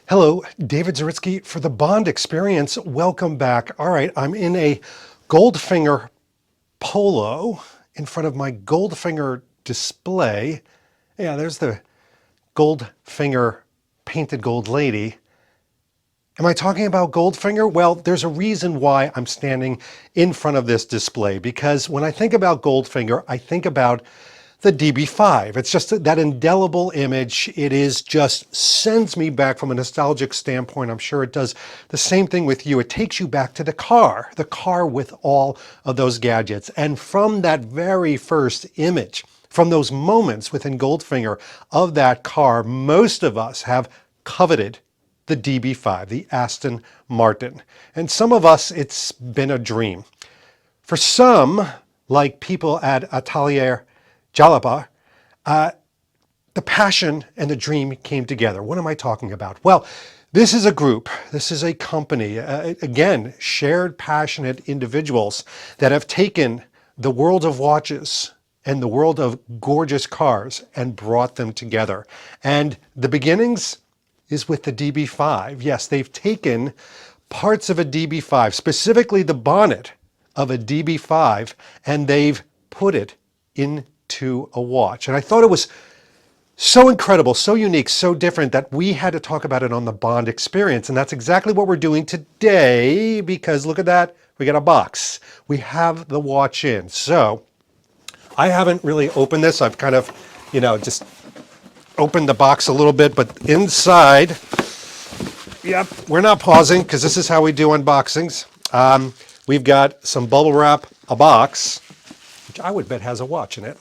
Hello, David Zaritsky for the Bond Experience. Welcome back. All right, I'm in a Goldfinger polo in front of my Goldfinger display. Yeah, there's the Goldfinger painted gold lady. Am I talking about Goldfinger? Well, there's a reason why I'm standing in front of this display, because when I think about Goldfinger, I think about the DB5. It's just that indelible image. It is just sends me back from a nostalgic standpoint. I'm sure it does the same thing with you. It takes you back to the car with all of those gadgets. And from that very first image, from those moments within Goldfinger of that car, most of us have coveted the DB5, the Aston Martin. And some of us, it's been a dream. For some, like people at Atelier Jalaper, the passion and the dream came together. What am I talking about? Well, this is a group, this is a company, again, shared passionate individuals that have taken the world of watches and the world of gorgeous cars and brought them together. And the beginnings is with the DB5. Yes, they've taken parts of a DB5, specifically the bonnet of a DB5, and they've put it into a watch. And I thought it was so incredible, so unique, so different that we had to talk about it on the Bond Experience. And that's exactly what we're doing today, because look at that, we got a box. We have the watch in. So I haven't really opened this. I've kind of, just opened the box a little bit, but inside, yep, we're not pausing because this is how we do unboxings. We've got some bubble wrap, a box, which I would bet has a watch in it,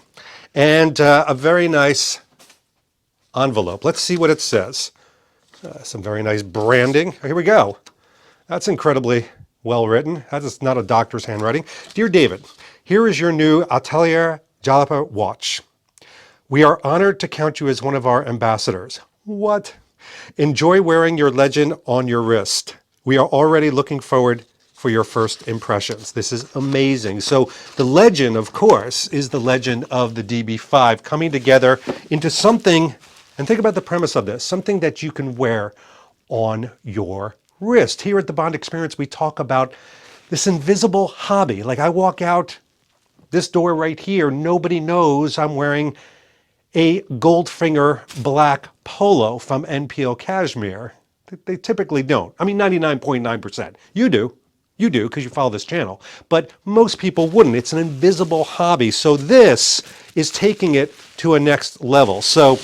and a very nice envelope. Let's see what it says. Some very nice branding. Here we go. That's incredibly well written. That is not a doctor's handwriting. Dear David, here is your new Atelier Jalaper watch. We are honored to count you as one of our ambassadors. What? Enjoy wearing your legend on your wrist. We are already looking forward for your first impressions. This is amazing. So the legend, of course, is the legend of the DB5 coming together into something, and think about the premise of this, something that you can wear on your wrist. Here at the Bond Experience, we talk about this invisible hobby. Like I walk out this door right here, nobody knows I'm wearing a Goldfinger black polo from NPO Cashmere. They typically don't. I mean, 99.9%. You do. You do because you follow this channel. But most people wouldn't. It's an invisible hobby. So this is taking it to a next level. So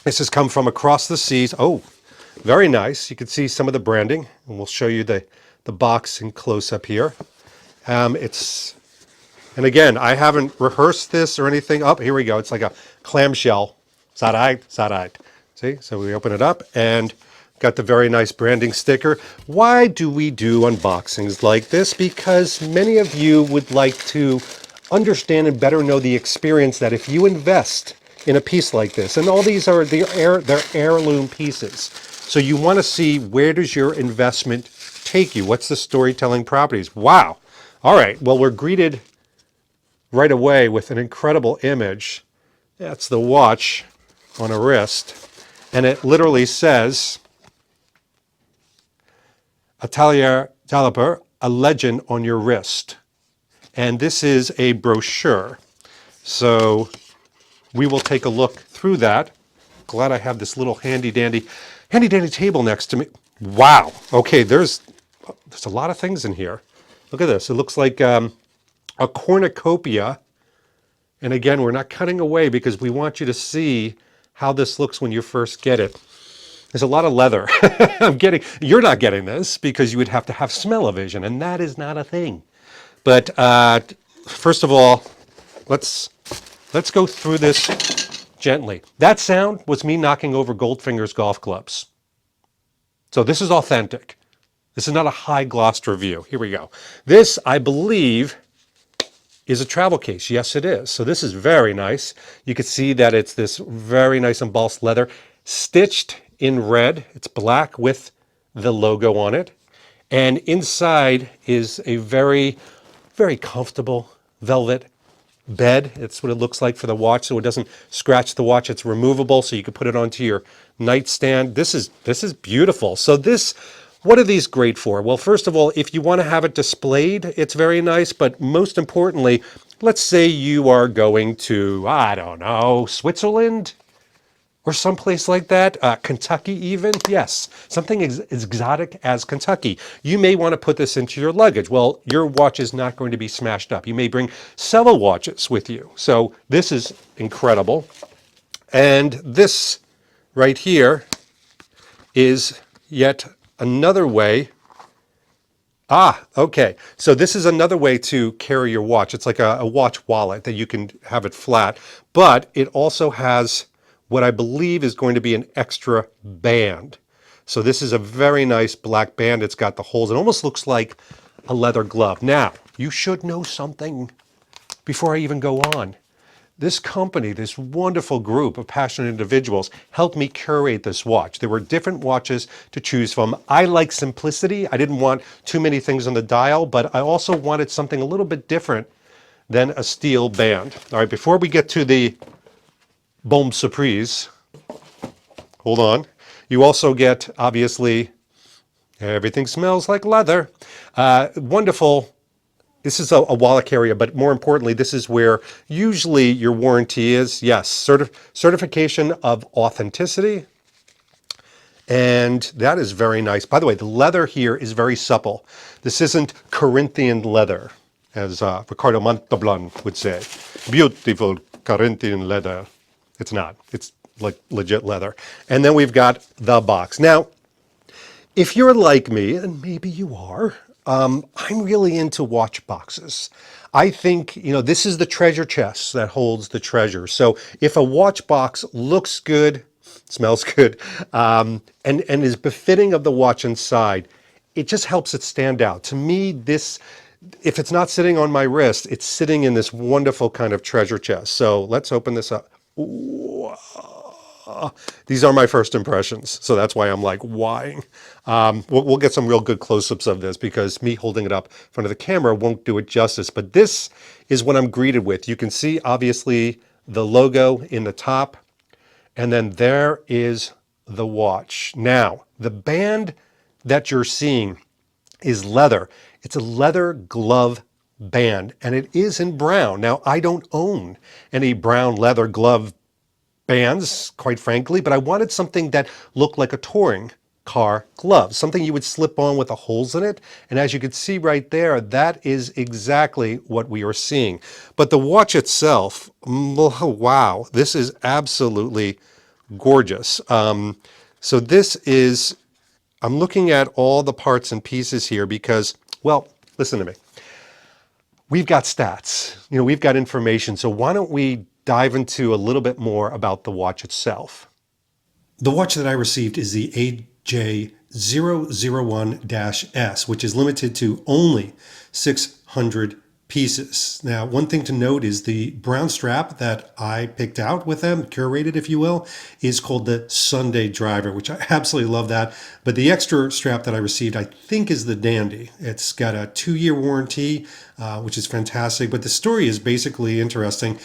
this has come from across the seas. Oh, very nice. You can see some of the branding. And we'll show you the box in close up here. And again, I haven't rehearsed this or anything. Oh, here we go. It's like a clamshell. Sarai. See? So we open it up and got the very nice branding sticker. Why do we do unboxings like this? Because many of you would like to understand and better know the experience that if you invest in a piece like this, and all these are they're heirloom pieces. So you want to see, where does your investment take you? What's the storytelling properties? Wow. All right. Well, we're greeted right away with an incredible image. That's the watch on a wrist. And it literally says, Atelier Jalaper, a legend on your wrist. And this is a brochure. So we will take a look through that. Glad I have this little handy dandy table next to me. Wow. Okay, there's a lot of things in here. Look at this. It looks like a cornucopia. And again, we're not cutting away because we want you to see how this looks when you first get it. There's a lot of leather. You're not getting this because you would have to have smell-o-vision, and that is not a thing. But first of all, let's go through this gently. That sound was me knocking over Goldfinger's golf clubs. So this is authentic. This is not a high glossed review. Here we go. This, I believe, is a travel case. Yes, it is. So this is very nice. You can see that it's this very nice embossed leather, stitched in red. It's black with the logo on it. And inside is a very, very comfortable velvet bed. It's what it looks like for the watch, so it doesn't scratch the watch. It's removable, so you can put it onto your nightstand. This is beautiful. So what are these great for? Well, first of all, if you want to have it displayed, it's very nice. But most importantly, let's say you are going to, I don't know, Switzerland or someplace like that, Kentucky even. Yes, something as exotic as Kentucky. You may want to put this into your luggage. Well, your watch is not going to be smashed up. You may bring several watches with you. So this is incredible. And this right here is yet another way. Okay. So this is another way to carry your watch. It's like a watch wallet that you can have it flat, but it also has what I believe is going to be an extra band. So this is a very nice black band. It's got the holes. It almost looks like a leather glove. Now, you should know something before I even go on. This company, this wonderful group of passionate individuals, helped me curate this watch. There were different watches to choose from. I like simplicity. I didn't want too many things on the dial, but I also wanted something a little bit different than a steel band. All right, before we get to the bombe surprise, hold on. You also get, obviously, everything smells like leather. Wonderful. This is a wallet carrier, but more importantly, this is where usually your warranty is. Yes, certification of authenticity. And that is very nice. By the way, the leather here is very supple. This isn't Corinthian leather, as Ricardo Montalban would say. Beautiful Corinthian leather. It's not. It's like legit leather. And then we've got the box. Now, if you're like me, and maybe you are, I'm really into watch boxes. I think, this is the treasure chest that holds the treasure. So if a watch box looks good, smells good, and is befitting of the watch inside, it just helps it stand out. To me, if it's not sitting on my wrist, it's sitting in this wonderful kind of treasure chest. So let's open this up. These are my first impressions, so that's why I'm like, whying. We'll get some real good close-ups of this because me holding it up in front of the camera won't do it justice. But this is what I'm greeted with. You can see, obviously, the logo in the top, and then there is the watch. Now, the band that you're seeing is leather. It's a leather glove band, and it is in brown. Now, I don't own any brown leather glove bands, quite frankly, but I wanted something that looked like a touring car glove, something you would slip on with the holes in it. And as you can see right there, that is exactly what we are seeing. But the watch itself, wow, this is absolutely gorgeous. So this is, I'm looking at all the parts and pieces here because, well, listen to me. We've got stats, we've got information. So why don't we dive into a little bit more about the watch itself. The watch that I received is the AJ001-S, which is limited to only 600 pieces. Now, one thing to note is the brown strap that I picked out with them, curated if you will, is called the Sunday Driver, which I absolutely love that. But the extra strap that I received, I think, is the Dandy. It's got a 2-year warranty, which is fantastic. But the story is basically interesting.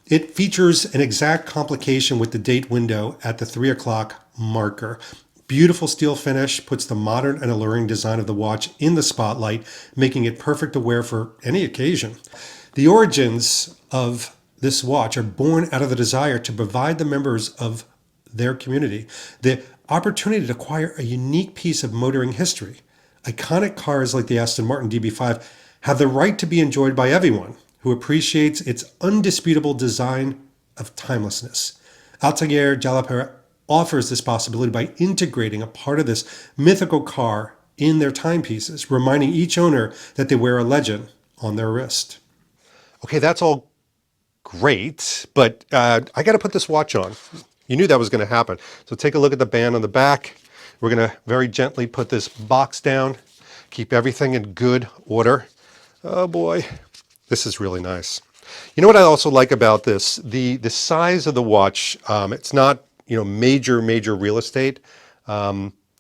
It features an exact complication with the date window at the 3 o'clock marker. Beautiful steel finish puts the modern and alluring design of the watch in the spotlight, making it perfect to wear for any occasion. The origins of this watch are born out of the desire to provide the members of their community the opportunity to acquire a unique piece of motoring history. Iconic cars like the Aston Martin DB5 have the right to be enjoyed by everyone who appreciates its undisputable design of timelessness. Atelier Jalaper offers this possibility by integrating a part of this mythical car in their timepieces, reminding each owner that they wear a legend on their wrist. Okay, that's all great, but I got to put this watch on. You knew that was going to happen. So take a look at the band on the back. We're going to very gently put this box down, keep everything in good order. Oh boy. This is really nice. You know what I also like about this? The size of the watch, it's not, major real estate.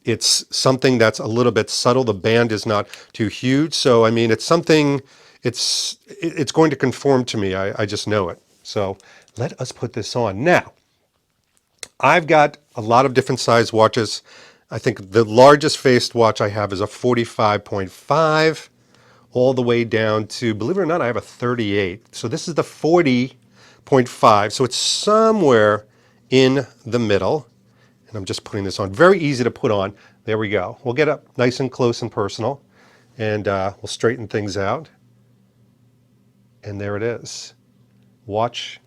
It's something that's a little bit subtle. The band is not too huge. So, I mean, it's something, it's going to conform to me. I just know it. So let us put this on. Now, I've got a lot of different size watches. I think the largest faced watch I have is a 45.5 all the way down to, believe it or not, I have a 38. So this is the 40.5. So it's somewhere in the middle. And I'm just putting this on. Very easy to put on. There we go. We'll get up nice and close and personal, and we'll straighten things out. And there it is. Watch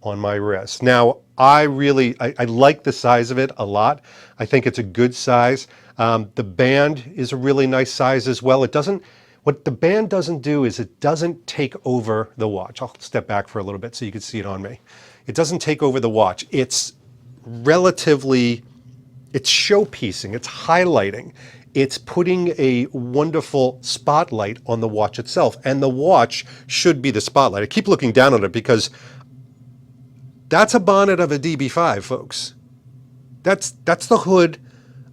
on my wrist. Now, I like the size of it a lot. I think it's a good size. The band is a really nice size as well. What the band doesn't do is it doesn't take over the watch. I'll step back for a little bit so you can see it on me. It doesn't take over the watch. It's showpiecing, it's highlighting, it's putting a wonderful spotlight on the watch itself. And the watch should be the spotlight. I keep looking down on it because that's a bonnet of a DB5, folks. That's the hood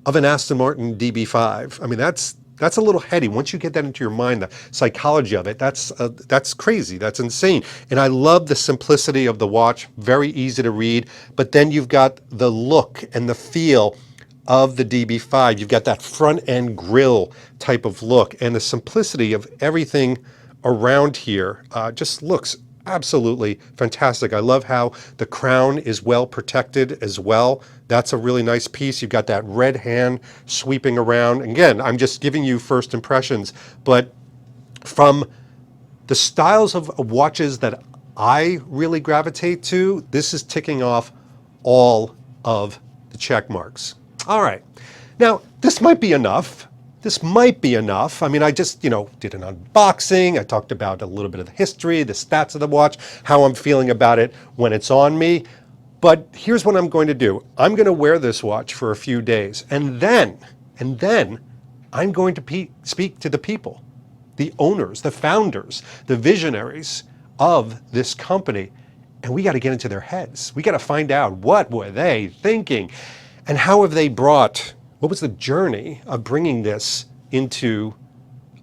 of an Aston Martin DB5. I mean, that's a little heady. Once you get that into your mind, the psychology of it, that's crazy. That's insane. And I love the simplicity of the watch. Very easy to read. But then you've got the look and the feel of the DB5. You've got that front end grille type of look, and the simplicity of everything around here just looks absolutely fantastic. I love how the crown is well protected as well. That's a really nice piece. You've got that red hand sweeping around. Again, I'm just giving you first impressions, but from the styles of watches that I really gravitate to, this is ticking off all of the check marks. All right. Now, this might be enough. I mean, I just, did an unboxing. I talked about a little bit of the history, the stats of the watch, how I'm feeling about it when it's on me. But here's what I'm going to do. I'm going to wear this watch for a few days, and then I'm going to speak to the people, the owners, the founders, the visionaries of this company, and we got to get into their heads. We got to find out, what were they thinking, and what was the journey of bringing this into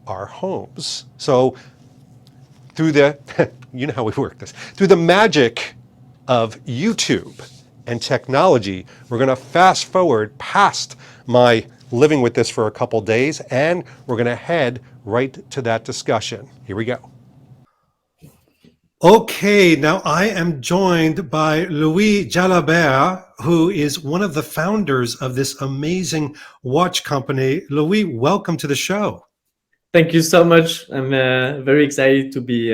our homes? So through you know how we work this, through the magic of YouTube and technology, we're going to fast forward past my living with this for a couple days, and we're going to head right to that discussion. Here we go. Okay, now I am joined by Louis Jalaper, who is one of the founders of this amazing watch company. Louis, welcome to the show. Thank you so much. I'm very excited to be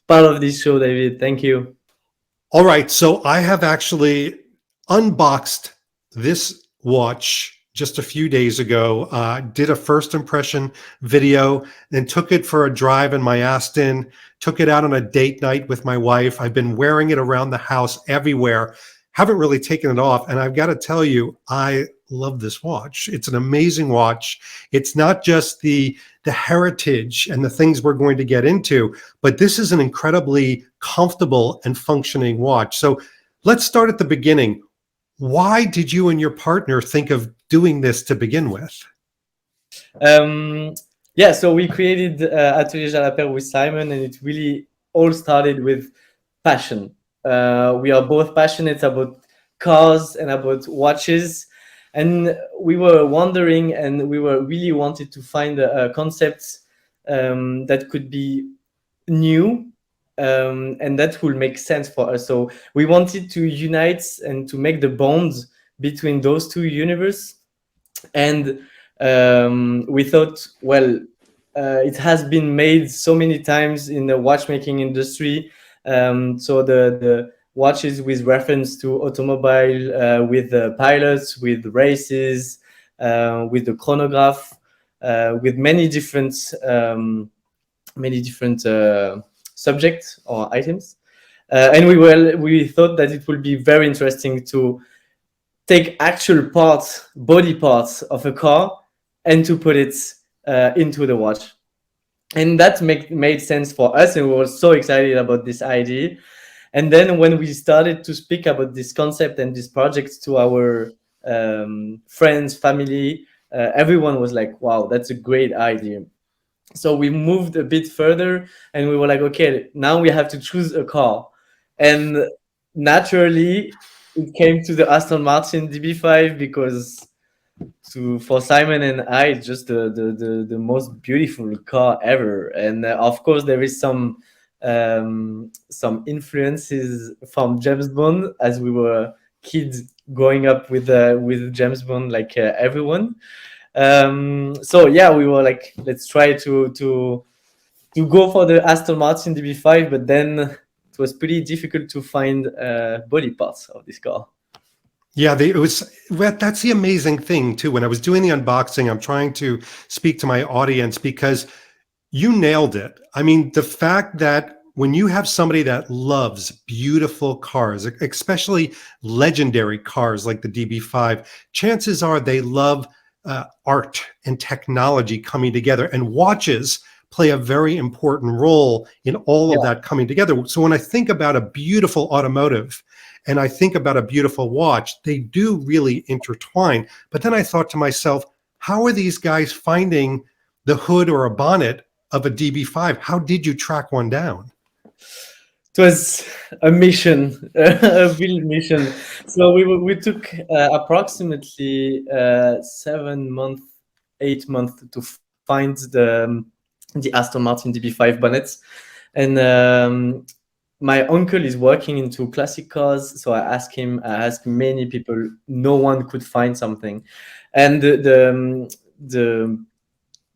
part of this show, David. Thank you. All right, so I have actually unboxed this watch just a few days ago, did a first impression video, then took it for a drive in my Aston, took it out on a date night with my wife. I've been wearing it around the house everywhere, haven't really taken it off. And I've got to tell you, I love this watch. It's an amazing watch. It's not just the heritage and the things we're going to get into, but this is an incredibly comfortable and functioning watch. So let's start at the beginning. Why did you and your partner think of doing this to begin with? So we created Atelier Jalaper with Simon, and it really all started with passion. We are both passionate about cars and about watches, and we were wondering, and we were really wanted to find a concept that could be new, and that will make sense for us. So we wanted to unite and to make the bond between those two universes. And we thought, well, it has been made so many times in the watchmaking industry. So the watches with reference to automobile, with the pilots, with races, with the chronograph, with many different subjects or items. And we thought that it would be very interesting to take actual parts, body parts of a car, and to put it into the watch. And that made sense for us, and we were so excited about this idea. And then when we started to speak about this concept and this project to our friends, family, everyone was like, wow, that's a great idea. So we moved a bit further, and we were like, okay, now we have to choose a car. And naturally, it came to the Aston Martin DB5 because for Simon and I, it's just the most beautiful car ever. And of course, there is some influences from James Bond, as we were kids growing up with James Bond, like everyone. So yeah, we were like, let's try to go for the Aston Martin DB5, but then it was pretty difficult to find body parts of this car. Yeah, it was. Well, that's the amazing thing too. When I was doing the unboxing, I'm trying to speak to my audience because you nailed it. I mean, the fact that when you have somebody that loves beautiful cars, especially legendary cars like the DB5, chances are they love art and technology coming together, and watches play a very important role in all of Yeah. that coming together. So when I think about a beautiful automotive and I think about a beautiful watch, they do really intertwine. But then I thought to myself, how are these guys finding the hood or a bonnet of a DB5? How did you track one down? It was a mission, a real mission. So we took approximately 7 months, 8 months to find the Aston Martin DB5 bonnets, and my uncle is working into classic cars, so I asked him. I asked many people. No one could find something, and the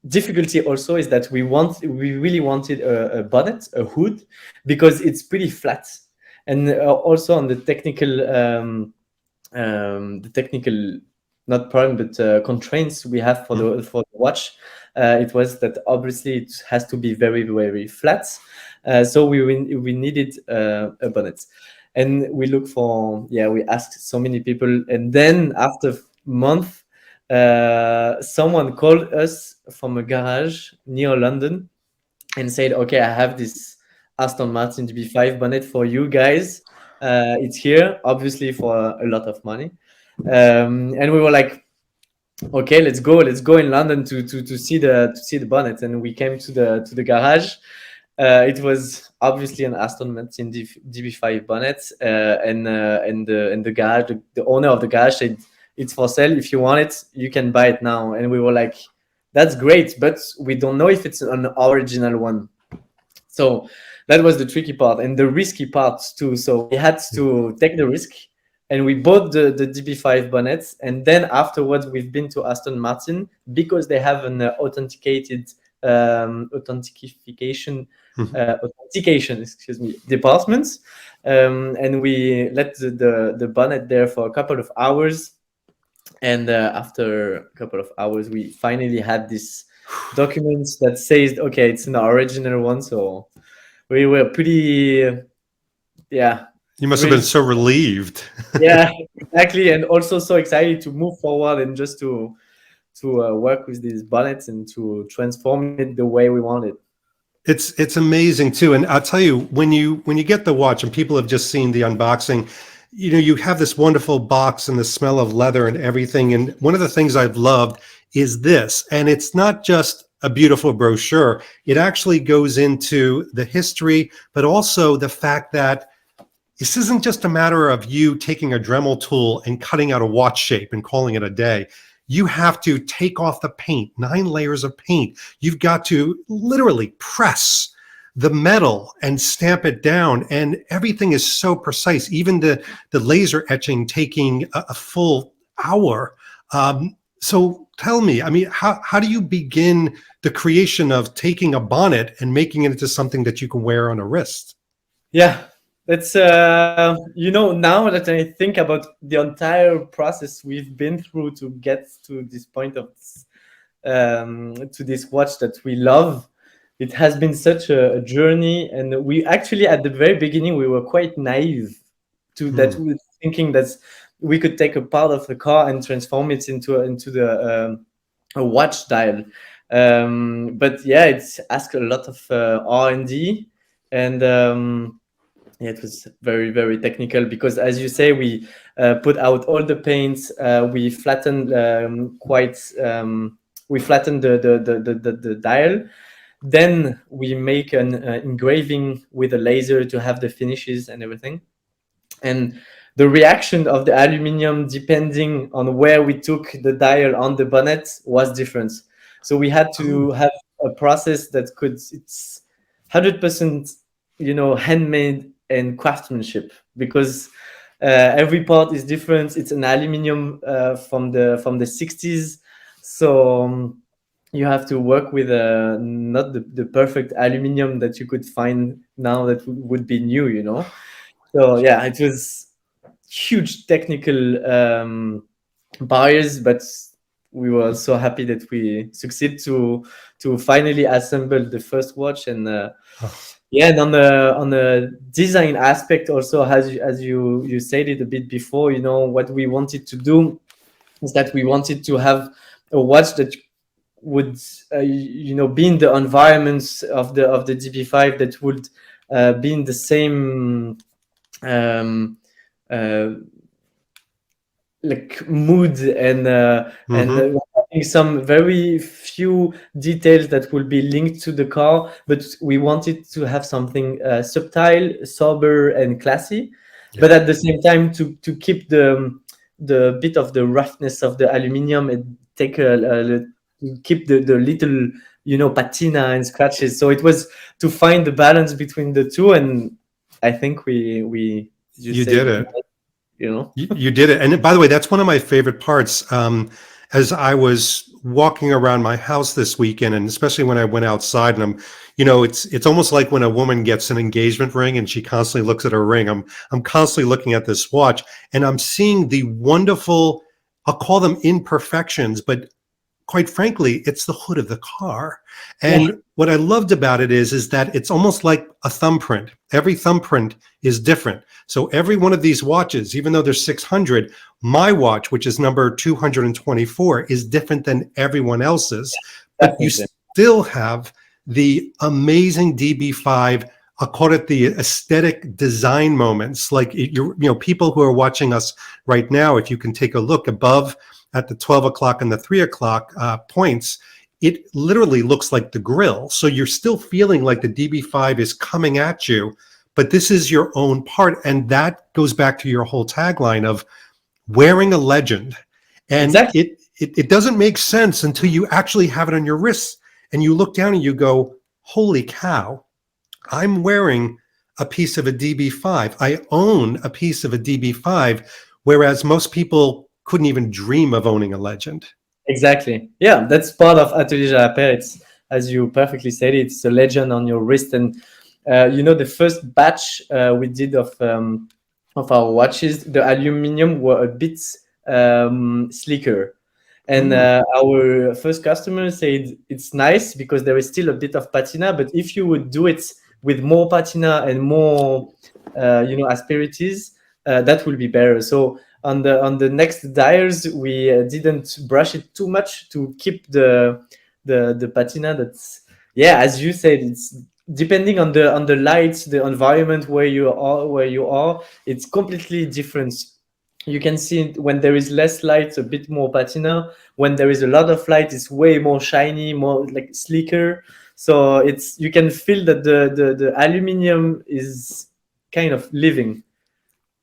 difficulty also is that we really wanted a bonnet, a hood, because it's pretty flat, and also on the technical not problem but constraints we have for the watch. It was that obviously it has to be very very flat, so we needed a bonnet, and we look for, yeah, we asked so many people, and then after month, someone called us from a garage near London and said, "Okay, I have this Aston Martin DB5 bonnet for you guys. It's here, obviously for a lot of money." And we were like, "Okay, let's go in London to see the bonnet." And we came to the garage. It was obviously an Aston Martin DB5 bonnet, and the garage, the owner of the garage said, "It's for sale. If you want it, you can buy it now." And we were like, "That's great, but we don't know if it's an original one." So that was the tricky part and the risky part too. So we had to take the risk, and we bought the DB5 bonnets. And then afterwards, we've been to Aston Martin because they have an authenticated authentication, excuse me, departments. And we let the bonnet there for a couple of hours. And after a couple of hours, we finally had this document that says, okay, it's an original one. So we were pretty, yeah, You must have been really, so relieved. yeah, exactly, and also so excited to move forward and just to work with these bonnets and to transform it the way we want it. It's amazing too, and I'll tell you, when you get the watch, and people have just seen the unboxing, you know, you have this wonderful box and the smell of leather and everything. And one of the things I've loved is this, and it's not just a beautiful brochure. It actually goes into the history, but also the fact that this isn't just a matter of you taking a Dremel tool and cutting out a watch shape and calling it a day. You have to take off the paint, 9 layers of paint. You've got to literally press the metal and stamp it down. And everything is so precise, even the laser etching taking a full hour. So tell me, I mean, how do you begin the creation of taking a bonnet and making it into something that you can wear on a wrist? Yeah, that's now that I think about the entire process we've been through to get to this point of to this watch that we love, it has been such a journey. And we actually, at the very beginning, we were quite naive to that, we were thinking that we could take a part of the car and transform it into the a watch dial. But yeah, it's asked a lot of R&D, and yeah, it was very very technical because, as you say, we put out all the paints, we flattened we flattened the dial, Then we make an engraving with a laser to have the finishes and everything. And the reaction of the aluminum, depending on where we took the dial on the bonnet, was different. So we had to Oh, have a process that could, it's 100%, handmade and craftsmanship, because every part is different. It's an aluminum from the 60s. So you have to work with not the perfect aluminum that you could find now that would be new. So yeah, it was huge technical barriers, but we were so happy that we succeed to finally assemble the first watch. And oh, yeah, and on the design aspect also, as you said it a bit before, what we wanted to do is that we wanted to have a watch that would be in the environments of the DB5, that would be in the same um, uh, like mood, and mm-hmm. having some very few details that will be linked to the car, but we wanted to have something subtle, sober, and classy, Yeah. but at the same time to keep the bit of the roughness of the aluminium, and take to keep the little patina and scratches. So it was to find the balance between the two, and I think we you You said did it, it. you know. You did it. And by the way, that's one of my favorite parts. As I was walking around my house this weekend, and especially when I went outside, and it's almost like when a woman gets an engagement ring and she constantly looks at her ring. I'm constantly looking at this watch, and I'm seeing the wonderful, I'll call them imperfections, but quite frankly, it's the hood of the car. Yeah, And what I loved about it is that it's almost like a thumbprint. Every thumbprint is different. So every one of these watches, even though there's 600, my watch, which is number 224, is different than everyone else's. But you definitely. still have the amazing DB5. I'll call it the aesthetic design moments. Like people who are watching us right now, if you can take a look above at the 12 o'clock and the 3 o'clock points, it literally looks like the grill. So you're still feeling like the DB5 is coming at you, but this is your own part. And that goes back to your whole tagline of wearing a legend. And Exactly. it doesn't make sense until you actually have it on your wrists and you look down and you go, holy cow, I'm wearing a piece of a DB5. I own a piece of a DB5, whereas most people couldn't even dream of owning a legend. Exactly. Yeah, that's part of Atelier Jalaper. It's, as you perfectly said, it's a legend on your wrist. And the first batch we did of our watches, the aluminum were a bit sleeker. And Mm, our first customer said it's nice because there is still a bit of patina, but if you would do it with more patina and more, asperities, that will be better. So on the next dials, we didn't brush it too much to keep the patina. That's, yeah, as you said, it's depending on the lights, the environment where you are, it's completely different. You can see it when there is less light, a bit more patina. When there is a lot of light, it's way more shiny, more like sleeker. So it's, you can feel that the aluminum is kind of living.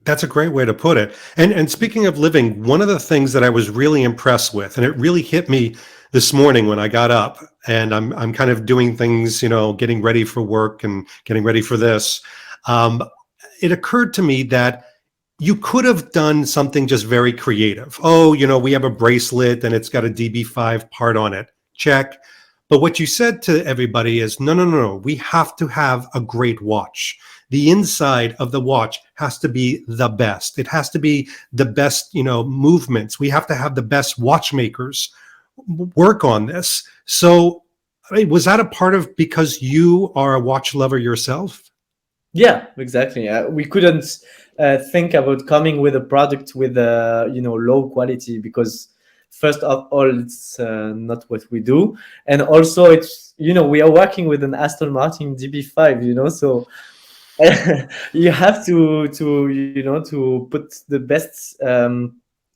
that's a great way to put it. And speaking of living, one of the things that I was really impressed with, and it really hit me this morning when I got up, and I'm kind of doing things, getting ready for work and getting ready for this. Um, it occurred to me that you could have done something just very creative. Oh, we have a bracelet and it's got a DB5 part on it. Check. But what you said to everybody is no, no, no, no. We have to have a great watch. The inside of the watch has to be the best. It has to be the best, movements. We have to have the best watchmakers work on this. So, I mean, was that a part of because you are a watch lover yourself? Yeah, exactly. We couldn't think about coming with a product with low quality, because first of all, it's not what we do, and also it's, we are working with an Aston Martin DB5, so you have to put the best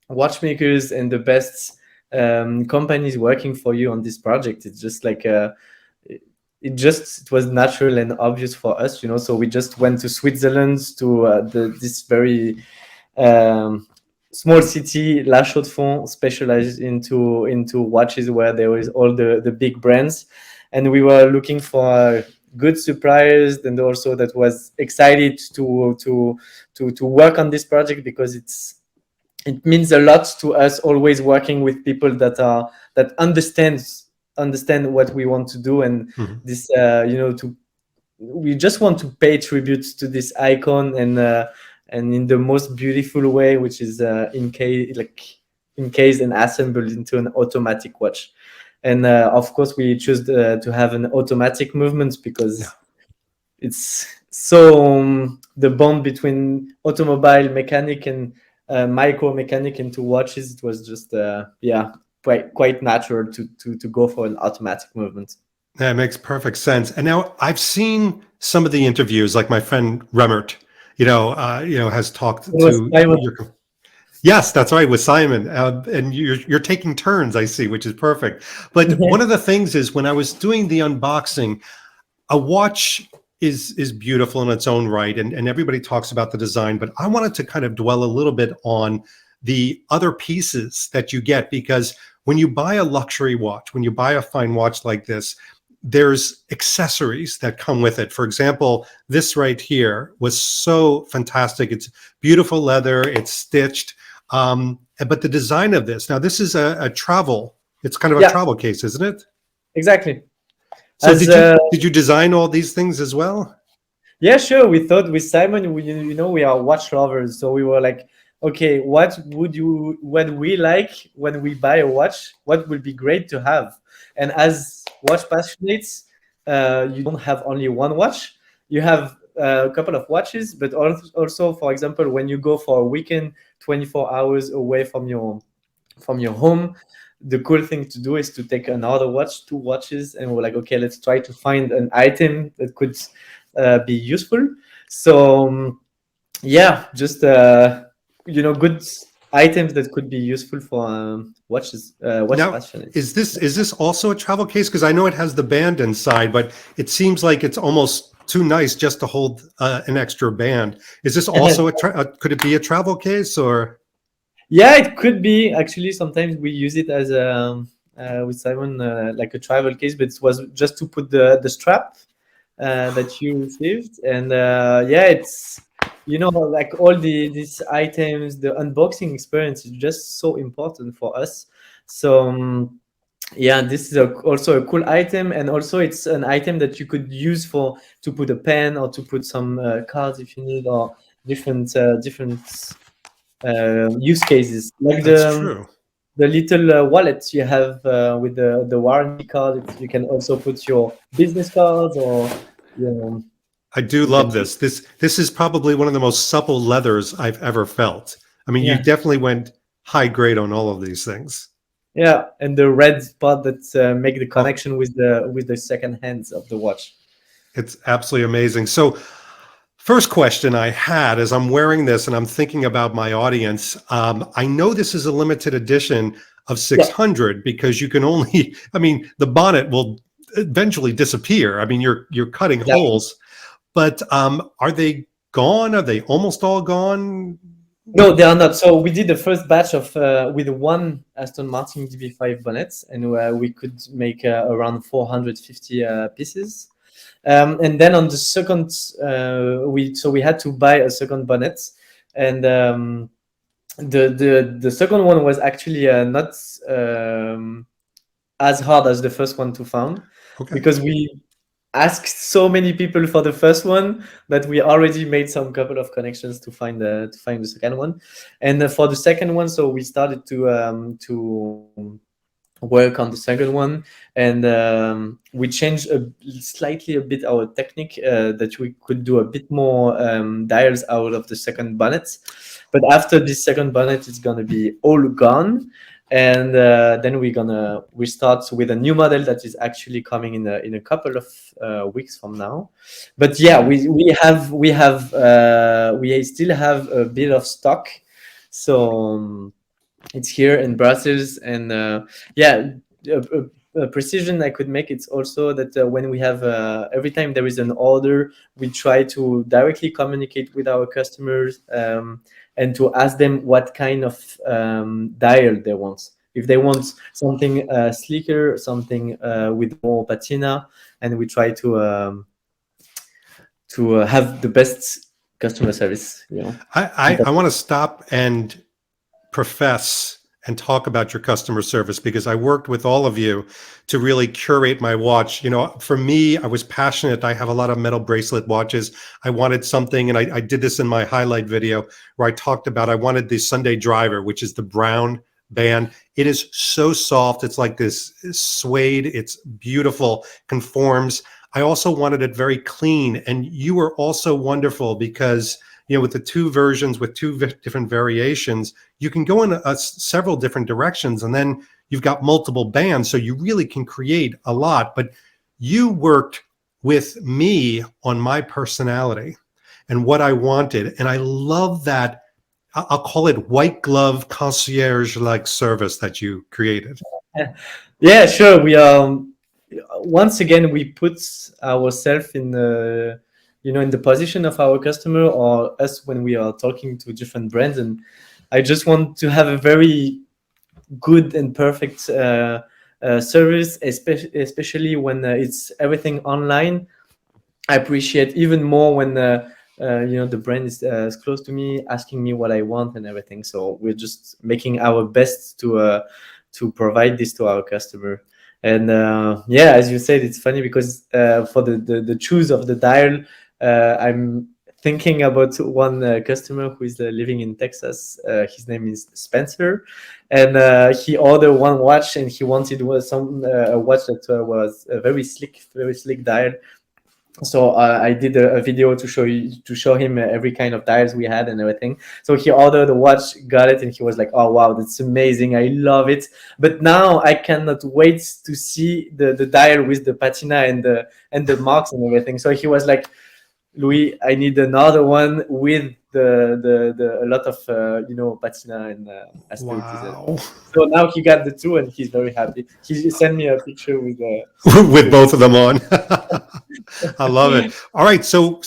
watchmakers and the best companies working for you on this project. It's just like it was natural and obvious for us, you know. So we just went to Switzerland, to this very small city, La Chaux-de-Fonds, specialized into watches, where there is all the big brands, and we were looking for good suppliers, and also that was excited to work on this project, because it means a lot to us, always working with people that understand what we want to do, and this you know, to we just want to pay tribute to this icon, and in the most beautiful way, which is encased and assembled into an automatic watch. And of course we choose to have an automatic movement, because it's so the bond between automobile mechanic and micro mechanic into watches, it was just quite natural to go for an automatic movement. That makes perfect sense. And now I've seen some of the interviews, like my friend Remert, has talked to your. Yes, that's right, with Simon, and you're taking turns, I see, which is perfect. But one of the things is, when I was doing the unboxing, a watch is beautiful in its own right, and everybody talks about the design, but I wanted to kind of dwell a little bit on the other pieces that you get, because when you buy a luxury watch, when you buy a fine watch like this, there's accessories that come with it. For example, this right here was so fantastic. It's beautiful leather, it's stitched, but the design of this, now this is a travel, it's kind of a travel case, isn't it? Exactly. So did you design all these things as well? Yeah, sure. We thought with Simon, we are watch lovers, so we were like, okay, what we like when we buy a watch? What would be great to have? And as watch passionates, you don't have only one watch. You have a couple of watches, but also, for example, when you go for a weekend, 24 hours away from your home, the cool thing to do is to take another watch, two watches, and we're like, okay, let's try to find an item that could be useful. So just good items that could be useful for watch passion. Is this also a travel case? Because I know it has the band inside, but it seems like it's almost too nice just to hold an extra band. Is this also could it be a travel case, or? Yeah, it could be. Actually, sometimes we use it as with Simon, like a travel case, but it was just to put the strap that you received. And it's, like all these items, the unboxing experience is just so important for us. So this is also a cool item, and also it's an item that you could use to put a pen, or to put some cards if you need, or different use cases, like True. the little wallet you have with the warranty card. You can also put your business cards, or I do love this. This is probably one of the most supple leathers I've ever felt. I mean, you definitely went high grade on all of these things. Yeah, and the red spot that make the connection with the second hands of the watch. It's absolutely amazing. So, first question I had, as I'm wearing this and I'm thinking about my audience, I know this is a limited edition of 600 because you can only, I mean, the bonnet will eventually disappear. I mean, you're cutting holes, but are they gone? Are they almost all gone? No, they are not. So we did the first batch of with one Aston Martin DB5 bonnets, and we could make around 450 pieces. And then on the second, we had to buy a second bonnet, and the second one was actually not as hard as the first one to find, because we asked so many people for the first one that we already made some couple of connections to find the second one. And for the second one, so we started to work on the second one, and we changed slightly a bit our technique, that we could do a bit more dials out of the second bonnet. But after this second bonnet, it's gonna be all gone, and then we start with a new model that is actually coming in a couple of weeks from now. But we still have a bit of stock, so it's here in Brussels, and precision I could make, it's also that when we have every time there is an order, we try to directly communicate with our customers, and to ask them what kind of dial they want. If they want something sleeker, something with more patina, and we try to have the best customer service. I want to stop and profess and talk about your customer service, because I worked with all of you to really curate my watch. For me, I was passionate. I have a lot of metal bracelet watches. I wanted something, and I did this in my highlight video where I talked about I wanted the Sunday Driver, which is the brown band. It is so soft. It's like this suede. It's beautiful, conforms. I also wanted it very clean. And you were also wonderful because with the two versions, with two different variations, you can go in several different directions, and then you've got multiple bands, so you really can create a lot. But you worked with me on my personality and what I wanted, and I love that. I'll call it white glove concierge-like service that you created. Yeah, sure. We once again we put ourselves in the in the position of our customer or us when we are talking to different brands, and I just want to have a very good and perfect service, especially when it's everything online. I appreciate even more when the brand is close to me, asking me what I want and everything. So we're just making our best to provide this to our customer. And yeah, as you said, it's funny because for the choose of the dial, I'm thinking about one customer who is living in Texas. His name is Spencer, and he ordered one watch, and he wanted a watch that was a very slick dial. So I did a video to show him every kind of dials we had and everything. So he ordered the watch, got it, and he was like, "Oh wow, that's amazing! I love it." But now I cannot wait to see the dial with the patina and the marks and everything. So he was like, "Louis, I need another one with the a lot of patina and asperities." Wow. So now he got the two, and he's very happy. He sent me a picture with with both of them on. I love it. All right, so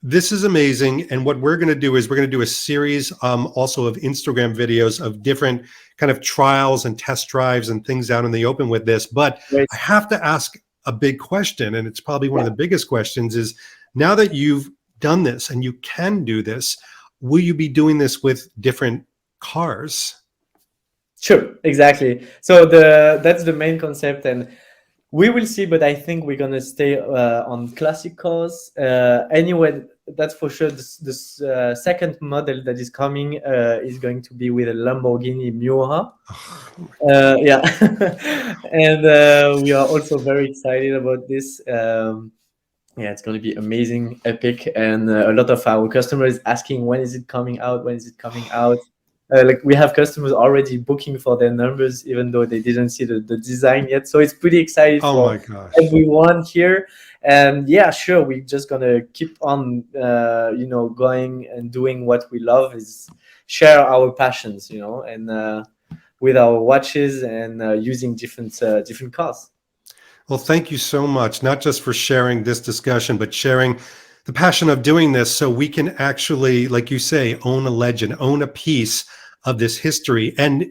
this is amazing, and what we're going to do is we're going to do a series also of Instagram videos of different kind of trials and test drives and things out in the open with this. But Great. I have to ask a big question, and it's probably one of the biggest questions, is now that you've done this and you can do this, will you be doing this with different cars? Sure, exactly. So that's the main concept, and we will see. But I think we're gonna stay on classic cars. Anyway, that's for sure. This second model that is coming is going to be with a Lamborghini Miura. Yeah, and we are also very excited about this. Yeah, it's going to be amazing, epic, and a lot of our customers asking when is it coming out? When is it coming out? Like we have customers already booking for their numbers, even though they didn't see the design yet. So it's pretty excited Oh for my gosh. everyone here. And yeah, sure, we're just gonna keep on, going and doing what we love, is share our passions, and with our watches and using different cars. Well, thank you so much, not just for sharing this discussion, but sharing the passion of doing this so we can actually, like you say, own a legend, own a piece of this history. And,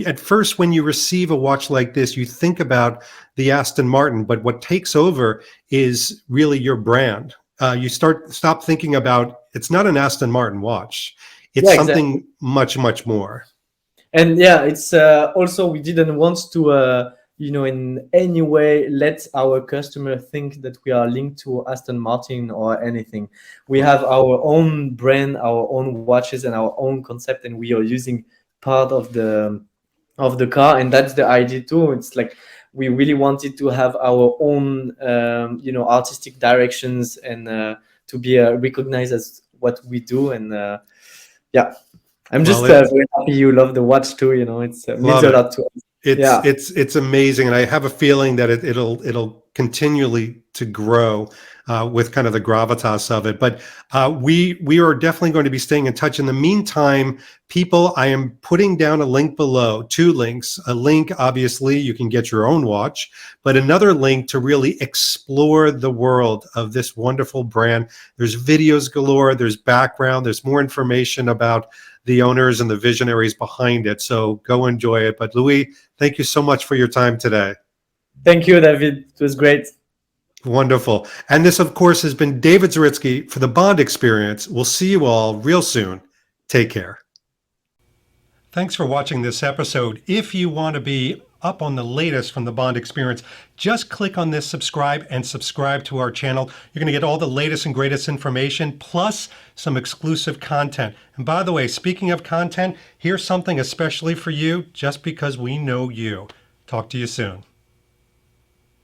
at first, when you receive a watch like this, you think about the Aston Martin, but what takes over is really your brand. You stop thinking about, it's not an Aston Martin watch. It's Yeah, something exactly. much, much more. And yeah, it's also we didn't want to in any way let our customer think that we are linked to Aston Martin or anything. We have our own brand, our own watches, and our own concept, and we are using part of the car, and that's the idea too. It's like we really wanted to have our own artistic directions, and to be recognized as what we do. And yeah, I'm just Well, it, very happy you love the watch too. It's means love a it. lot to us. It's Yeah, it's it's amazing, and I have a feeling that it'll continually to grow with kind of the gravitas of it. But we are definitely going to be staying in touch. In the meantime, people, I am putting down a link below, 2 links. A link, obviously, you can get your own watch, but another link to really explore the world of this wonderful brand. There's videos galore, there's background, there's more information about the owners and the visionaries behind it. So go enjoy it. But Louis, thank you so much for your time today. Thank you, David. It was great. Wonderful. And this, of course, has been David Zaritsky for the Bond Experience. We'll see you all real soon. Take care. Thanks for watching this episode. If you want to be up on the latest from the Bond Experience, just click on this subscribe and subscribe to our channel. You're going to get all the latest and greatest information, plus some exclusive content. And by the way, speaking of content, here's something especially for you, just because we know you. Talk to you soon.